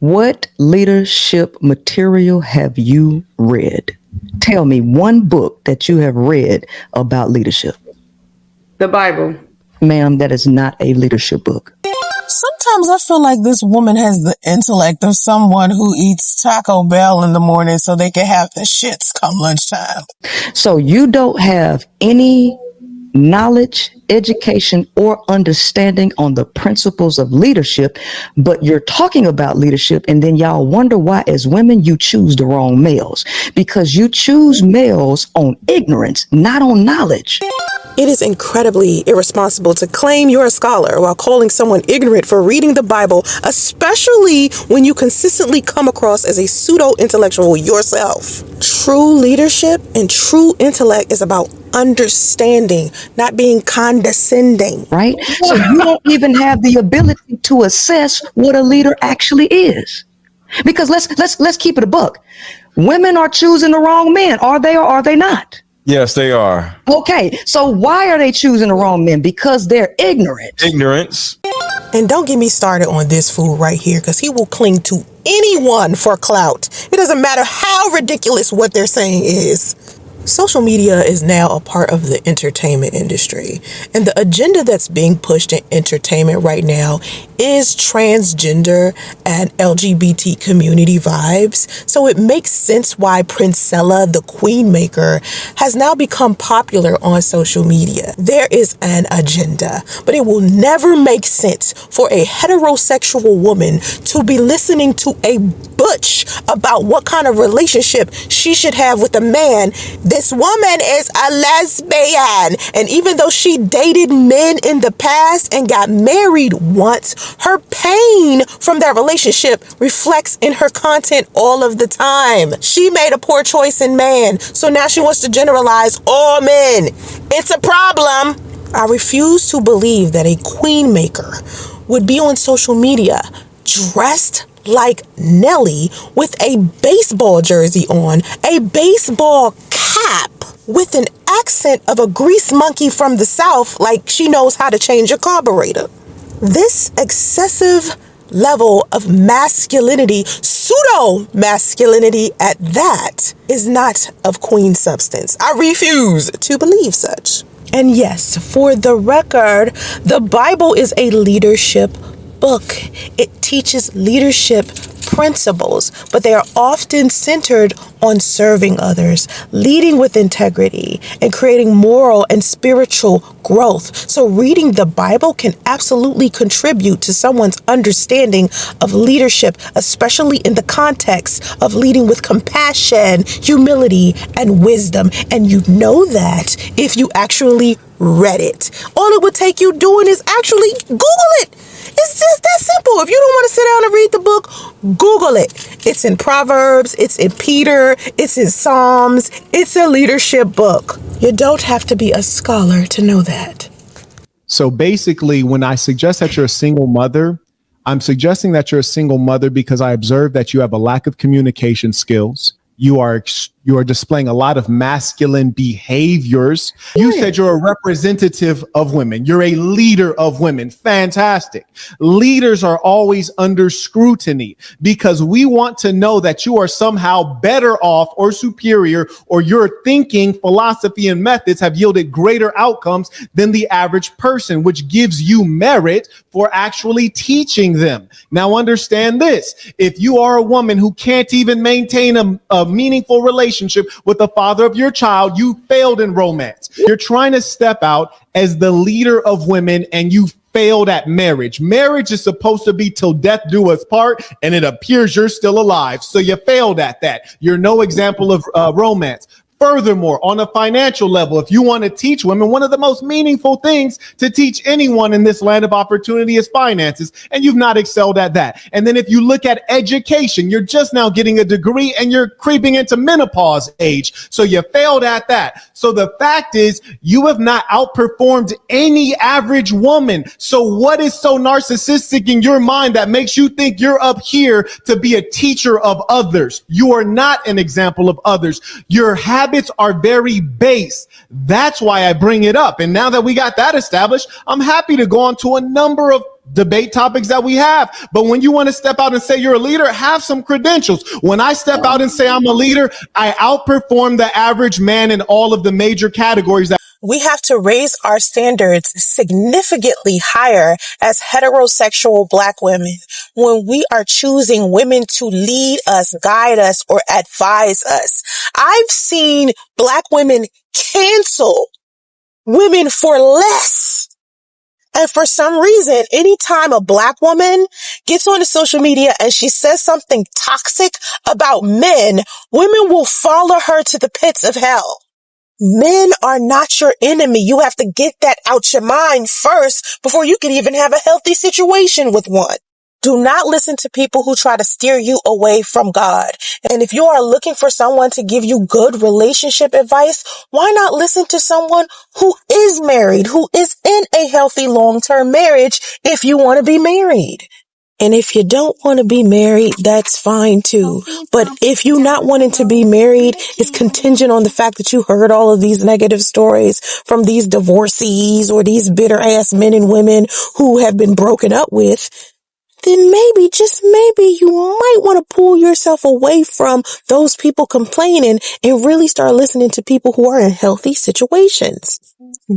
What leadership material have you read? Tell me one book that you have read about leadership. The Bible. Ma'am, that is not a leadership book. Sometimes I feel like this woman has the intellect of someone who eats Taco Bell in the morning so they can have the shits come lunchtime. So you don't have any knowledge, education, or understanding on the principles of leadership, but you're talking about leadership, and then y'all wonder why, as women, you choose the wrong males. Because you choose males on ignorance, not on knowledge. It is incredibly irresponsible to claim you're a scholar while calling someone ignorant for reading the Bible, especially when you consistently come across as a pseudo-intellectual yourself. True leadership and true intellect is about understanding, not being condescending. Right? So you don't even have the ability to assess what a leader actually is. Because let's keep it a buck. Women are choosing the wrong men, are they or are they not? Yes, they are. Okay, so why are they choosing the wrong men? Because they're ignorant. Ignorance. And don't get me started on this fool right here, because he will cling to anyone for clout. It doesn't matter how ridiculous what they're saying is. Social media is now a part of the entertainment industry, and the agenda that's being pushed in entertainment right now is transgender and LGBT community vibes. So it makes sense why Princella, the Queen Maker, has now become popular on social media. There is an agenda, but it will never make sense for a heterosexual woman to be listening to a butch about what kind of relationship she should have with a man. This woman is a lesbian, and even though she dated men in the past and got married once, her pain from that relationship reflects in her content all of the time. She made a poor choice in man, so now she wants to generalize all men. It's a problem. I refuse to believe that a queen maker would be on social media dressed like Nelly with a baseball jersey on, a baseball cap, with an accent of a grease monkey from the South, like she knows how to change a carburetor. This excessive level of masculinity, pseudo-masculinity at that, is not of queen substance. I refuse to believe such. And yes, for the record, the Bible is a leadership book. It teaches leadership principles, but they are often centered on serving others, leading with integrity, and creating moral and spiritual growth. So reading the Bible can absolutely contribute to someone's understanding of leadership, especially in the context of leading with compassion, humility, and wisdom. And you know that if you actually read it. All it would take you doing is actually Google it. It's just that simple. If you don't want to sit down and read the book, Google it. It's in Proverbs, it's in Peter, it's in Psalms. It's a leadership book. You don't have to be a scholar to know that. So basically, when I suggest that you're a single mother, I'm suggesting that you're a single mother because I observe that you have a lack of communication skills. You are displaying a lot of masculine behaviors. You said you're a representative of women. You're a leader of women. Fantastic. Leaders are always under scrutiny because we want to know that you are somehow better off or superior, or your thinking, philosophy, and methods have yielded greater outcomes than the average person, which gives you merit for actually teaching them. Now understand this. If you are a woman who can't even maintain a meaningful relationship with the father of your child, you failed in romance. You're trying to step out as the leader of women and you failed at marriage. Marriage is supposed to be till death do us part, and it appears you're still alive. So you failed at that. You're no example of romance. Furthermore, on a financial level, if you want to teach women, one of the most meaningful things to teach anyone in this land of opportunity is finances, and you've not excelled at that. And then if you look at education, you're just now getting a degree and you're creeping into menopause age. So you failed at that. So the fact is, you have not outperformed any average woman. So what is so narcissistic in your mind that makes you think you're up here to be a teacher of others? You are not an example of others. Your habits are very base. That's why I bring it up. And now that we got that established, I'm happy to go on to a number of debate topics that we have. But when you want to step out and say you're a leader, have some credentials. When I step out and say I'm a leader, I outperform the average man in all of the major categories that we have to raise our standards significantly higher as heterosexual Black women when we are choosing women to lead us, guide us, or advise us. I've seen Black women cancel women for less. And for some reason, anytime a Black woman gets on the social media and she says something toxic about men, women will follow her to the pits of hell. Men are not your enemy. You have to get that out your mind first before you can even have a healthy situation with one. Do not listen to people who try to steer you away from God. And if you are looking for someone to give you good relationship advice, why not listen to someone who is married, who is in a healthy long-term marriage if you want to be married? And if you don't want to be married, that's fine too. But if you not wanting to be married is contingent on the fact that you heard all of these negative stories from these divorcees or these bitter ass men and women who have been broken up with, then maybe, just maybe, you might want to pull yourself away from those people complaining and really start listening to people who are in healthy situations.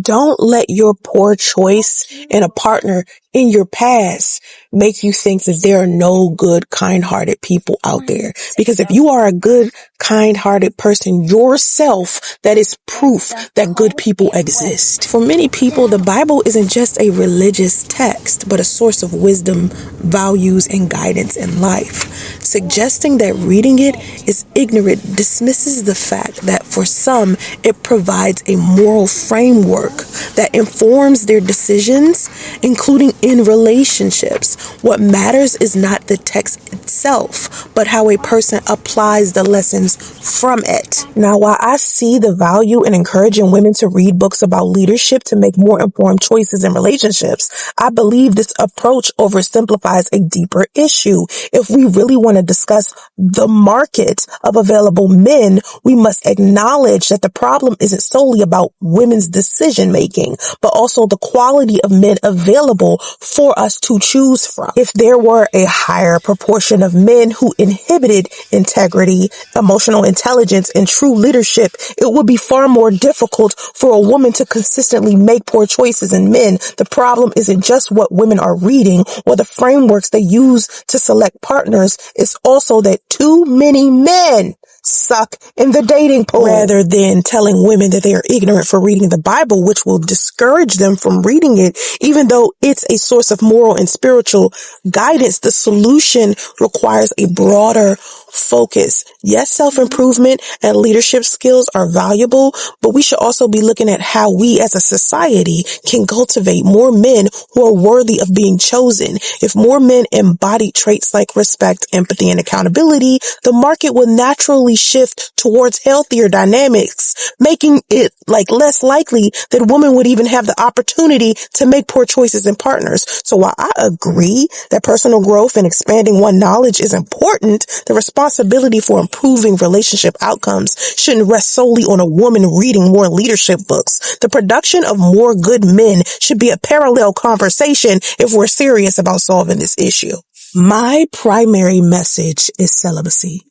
Don't let your poor choice in a partner in your past make you think that there are no good, kind-hearted people out there. Because if you are a good, kind-hearted person yourself, that is proof that good people exist. For many people, the Bible isn't just a religious text, but a source of wisdom, values, and guidance in life. Suggesting that reading it is ignorant dismisses the fact that for some, it provides a moral framework that informs their decisions, including in relationships. What matters is not the text itself, but how a person applies the lessons from it. Now, while I see the value in encouraging women to read books about leadership to make more informed choices in relationships, I believe this approach oversimplifies a deeper issue. If we really want to discuss the market of available men, we must acknowledge that the problem isn't solely about women's decision making, but also the quality of men available for us to choose from. If there were a higher proportion of men who inhibited integrity, emotional intelligence, and true leadership, it would be far more difficult for a woman to consistently make poor choices in men. The problem isn't just what women are reading or the frameworks they use to select partners. It's also that too many men suck in the dating pool. Rather than telling women that they are ignorant for reading the Bible, which will discourage them from reading it, even though it's a source of moral and spiritual guidance, the solution requires a broader focus. Yes, self-improvement and leadership skills are valuable, but we should also be looking at how we as a society can cultivate more men who are worthy of being chosen. If more men embody traits like respect, empathy, and accountability, the market will naturally shift towards healthier dynamics, making it less likely that women would even have the opportunity to make poor choices in partners. So while I agree that personal growth and expanding one's knowledge is important, the responsibility for improving relationship outcomes shouldn't rest solely on a woman reading more leadership books. The production of more good men should be a parallel conversation if we're serious about solving this issue. My primary message is celibacy.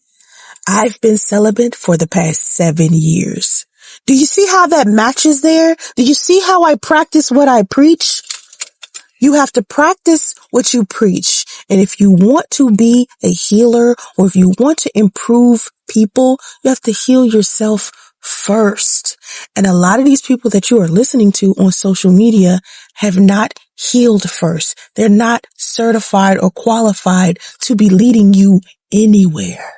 I've been celibate for the past 7 years. Do you see how that matches there? Do you see how I practice what I preach? You have to practice what you preach. And if you want to be a healer or if you want to improve people, you have to heal yourself first. And a lot of these people that you are listening to on social media have not healed first. They're not certified or qualified to be leading you anywhere.